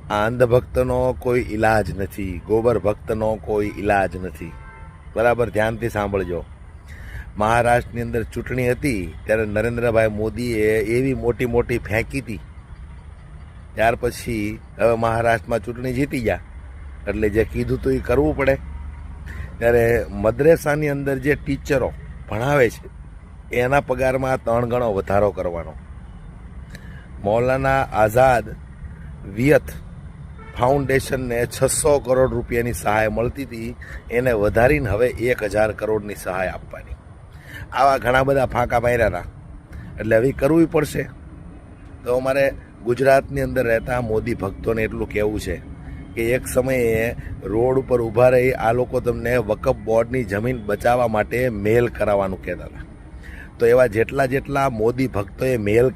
આ અંધભક્તનો કોઈ ઈલાજ નથી, ગોબર ભક્તનો કોઈ ઈલાજ નથી. બરાબર ધ્યાનથી સાંભળજો. મહારાષ્ટ્રની અંદર ચૂંટણી હતી ત્યારે નરેન્દ્રભાઈ મોદીએ એવી મોટી મોટી ફેંકી હતી. ત્યાર પછી હવે મહારાષ્ટ્રમાં ચૂંટણી જીતી ગયા એટલે જે કીધું તો એ કરવું પડે. ત્યારે મદ્રેસાની અંદર જે ટીચરો ભણાવે છે એના પગારમાં 3 ગણો વધારો કરવાનો. મૌલાના આઝાદ વિયત ફાઉન્ડેશનને 600 કરોડ રૂપિયાની સહાય મળતી હતી, એને વધારીને હવે 1000 કરોડની સહાય આપવાની. આવા ઘણા બધા ફાંકા પાડ્યા હતા. એટલે હવે કરવું પડશે. તો અમારે ગુજરાતની અંદર રહેતા મોદી ભક્તોને એટલું કહેવું છે કે એક સમયે રોડ ઉપર ઊભા રહી આ લોકો તમને વકફ બોર્ડની જમીન બચાવવા માટે મેલ કરાવવાનું કહેતા હતા. તો એવા જેટલા મોદી ભક્તોએ મેલ